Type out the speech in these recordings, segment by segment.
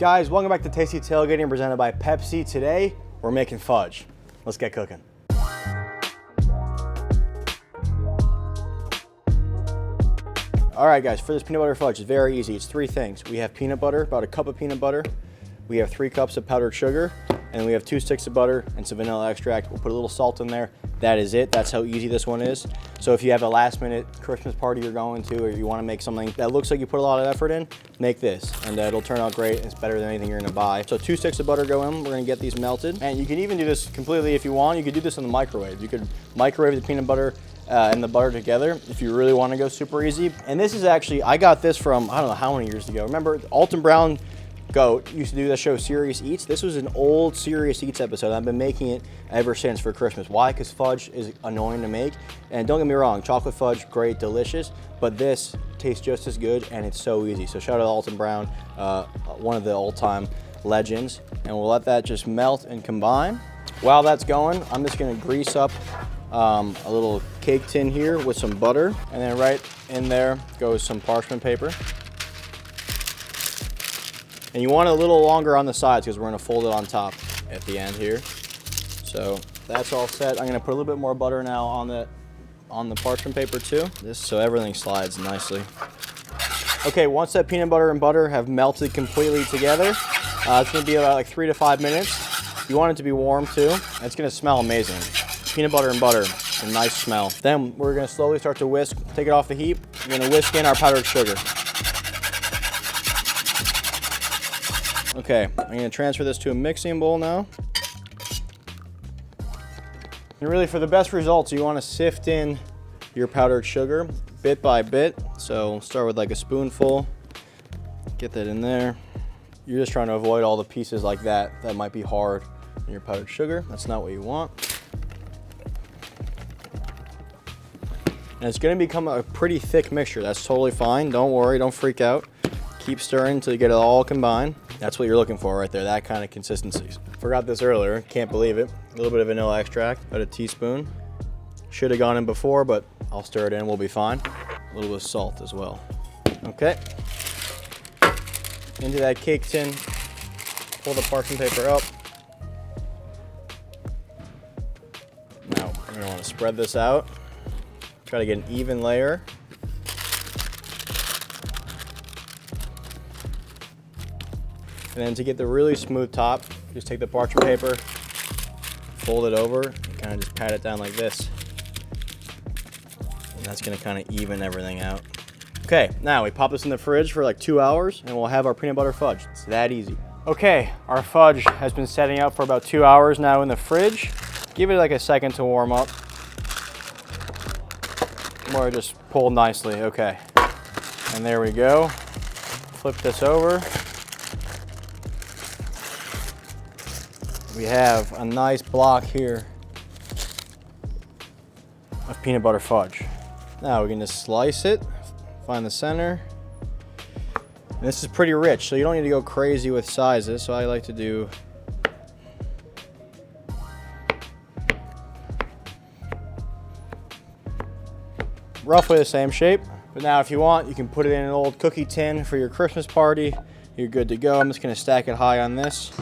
Guys, welcome back to Tasty Tailgating presented by Pepsi. Today, we're making fudge. Let's get cooking. All right, guys, for this peanut butter fudge, it's very easy. It's three things. We have peanut butter, about a cup of peanut butter. We have 3 cups of powdered sugar, and we have 2 sticks of butter and some vanilla extract. We'll put a little salt in there. That is it. That's how easy this one is. So if you have a last minute Christmas party you're going to, or you want to make something that looks like you put a lot of effort in, make this, and it'll turn out great. It's better than anything you're gonna buy. So 2 sticks of butter go in. We're gonna get these melted. And you can even do this completely if you want. You could do this in the microwave. You could microwave the peanut butter and the butter together if you really want to go super easy. And this is actually, I got this from, I don't know how many years ago. Remember Alton Brown Goat used to do the show Serious Eats. This was an old Serious Eats episode. I've been making it ever since for Christmas. Why? Because fudge is annoying to make. And don't get me wrong, chocolate fudge, great, delicious, but this tastes just as good and it's so easy. So shout out to Alton Brown, one of the all-time legends. And we'll let that just melt and combine. While that's going, I'm just gonna grease up a little cake tin here with some butter. And then right in there goes some parchment paper. And you want it a little longer on the sides because we're gonna fold it on top at the end here. So that's all set. I'm gonna put a little bit more butter now on the parchment paper too. So everything slides nicely. Okay, once that peanut butter and butter have melted completely together, it's gonna be about like 3 to 5 minutes. You want it to be warm too. It's gonna smell amazing. Peanut butter and butter, a nice smell. Then we're gonna slowly start to whisk, take it off the heat. We're gonna whisk in our powdered sugar. Okay, I'm gonna transfer this to a mixing bowl now. And really for the best results, you wanna sift in your powdered sugar bit by bit. So start with like a spoonful, get that in there. You're just trying to avoid all the pieces like that might be hard in your powdered sugar. That's not what you want. And it's gonna become a pretty thick mixture. That's totally fine, don't worry, don't freak out. Keep stirring until you get it all combined. That's what you're looking for right there, that kind of consistency. Forgot this earlier, can't believe it. A little bit of vanilla extract, about a teaspoon. Should have gone in before, but I'll stir it in, we'll be fine. A little bit of salt as well. Okay. Into that cake tin, pull the parchment paper up. Now, you're gonna wanna spread this out. Try to get an even layer. And then to get the really smooth top, just take the parchment paper, fold it over, and kind of just pat it down like this. And that's gonna kind of even everything out. Okay, now we pop this in the fridge for like 2 hours and we'll have our peanut butter fudge. It's that easy. Okay, our fudge has been setting out for about 2 hours now in the fridge. Give it like a second to warm up. Or just pull nicely, okay. And there we go. Flip this over. We have a nice block here of peanut butter fudge. Now we can just slice it, find the center. And this is pretty rich, so you don't need to go crazy with sizes, so I like to do roughly the same shape. But now if you want, you can put it in an old cookie tin for your Christmas party. You're good to go. I'm just gonna stack it high on this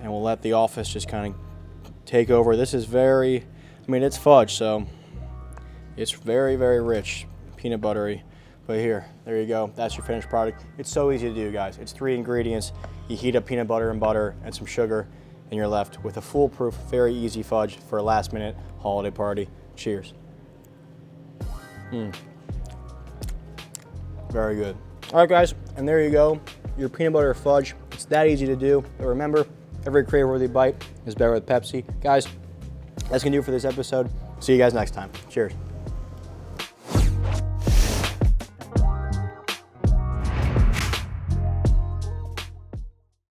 and we'll let the office just kind of take over. This is very, I mean, it's fudge, so it's very, very rich, peanut buttery. But here, there you go. That's your finished product. It's so easy to do, guys. It's 3 ingredients. You heat up peanut butter and butter and some sugar, and you're left with a foolproof, very easy fudge for a last minute holiday party. Cheers. Very good. All right, guys, and there you go. Your peanut butter fudge. It's that easy to do. But remember, every crave-worthy bite is better with Pepsi. Guys, that's gonna do it for this episode. See you guys next time. Cheers.